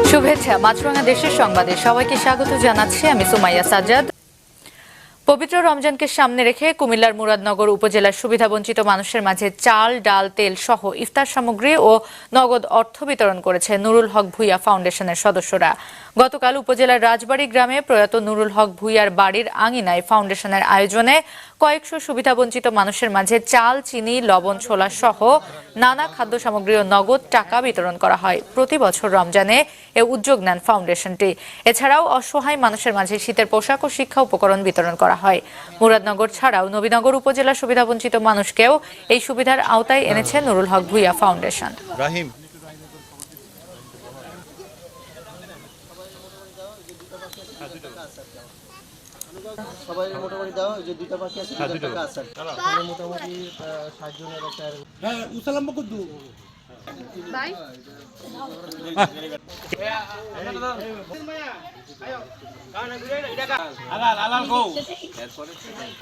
শুভেচ্ছা মাছরাঙা দেশের সংবাদে সবাইকে স্বাগত জানাচ্ছি আমি সুমাইয়া সাজ্জাদ। পবিত্র রমজানকে সামনে রেখে কুমিল্লার মুরাদনগর উপজেলার সুবিধাবঞ্চিত মানুষের মাঝে চাল, ডাল, তেল সহ ইফতার সামগ্রী ও নগদ অর্থ বিতরণ করেছে নুরুল হক ভূঁইয়া ফাউন্ডেশনের সদস্যরা। গতকাল উপজেলার রাজবাড়ী গ্রামে প্রয়াত নুরুল হক ভূঁইয়ার বাড়ির আঙিনায় ফাউন্ডেশনের আয়োজনে কয়েকশো সুবিধাবঞ্চিত মানুষের মাঝে চাল, চিনি, লবণ, ছোলা সহ নানা খাদ্য সামগ্রী ও নগদ টাকা বিতরণ করা হয়। প্রতি বছর রমজানে এ উদ্যোগ নেন ফাউন্ডেশনটি। এছাড়াও অসহায় মানুষের মাঝে শীতের পোশাক ও শিক্ষা উপকরণ বিতরণ করা হয়। মুরাদনগর ছাড়াও নবীনগর উপজেলার সুবিধাবঞ্চিত মানুষকেও এই সুবিধার আওতায় এনেছে নুরুল হক ভূঁইয়া ফাউন্ডেশন। সবাই মোটামুটি দাও, যে দুইটা বাকি আছে দুইটা টাকা আছে মোটামুটি 60 জনের একটা। হ্যাঁ উসালাম বকুদ্দু ভাই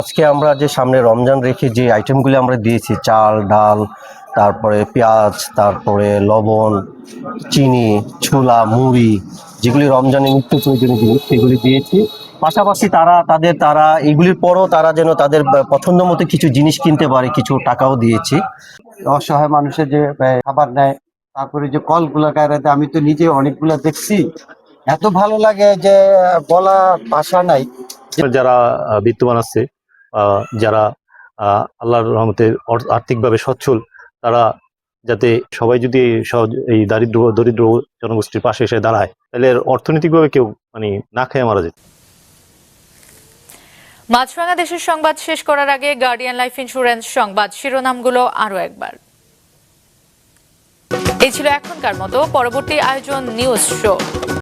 আজকে আমরা যে সামনে রমজান রেখে যে আইটেমগুলি আমরা দিয়েছি, চাল, ডাল, তারপরে পেঁয়াজ, তারপরে লবণ, চিনি, ছোলা, মুড়ি, যেগুলি রমজানের নিত্য প্রয়োজনীয় জিনিস সেগুলি দিয়েছি। পাশাপাশি তারা এগুলির পরও তারা যেন তাদের পছন্দ মতো কিছু জিনিস কিনতে পারে, কিছু টাকাও দিয়েছি। অসহায় মানুষের যে খাবার নেয়, তারপরে যে কলগুলা গায়ে, আমি তো নিজে অনেকগুলা দেখছি, এত ভালো লাগে যে বলা ভাষা নাই। যারা বিত্তবান আছে, যারা আল্লাহর রহমতে আর্থিকভাবে সচ্ছল, তারা যাতে সবাই যদি এই দরিদ্র জনগোষ্ঠীর পাশে এসে দাঁড়ায়, তাহলে অর্থনৈতিকভাবে কেউ না খেয়ে মারা যেত। মাছরাঙা দেশের সংবাদ শেষ করার আগে গার্ডিয়ান লাইফ ইন্স্যুরেন্স সংবাদ শিরোনামগুলো আরো একবার। এই ছিল এখনকার মতো। পরবর্তী আয়োজন নিউজ শো।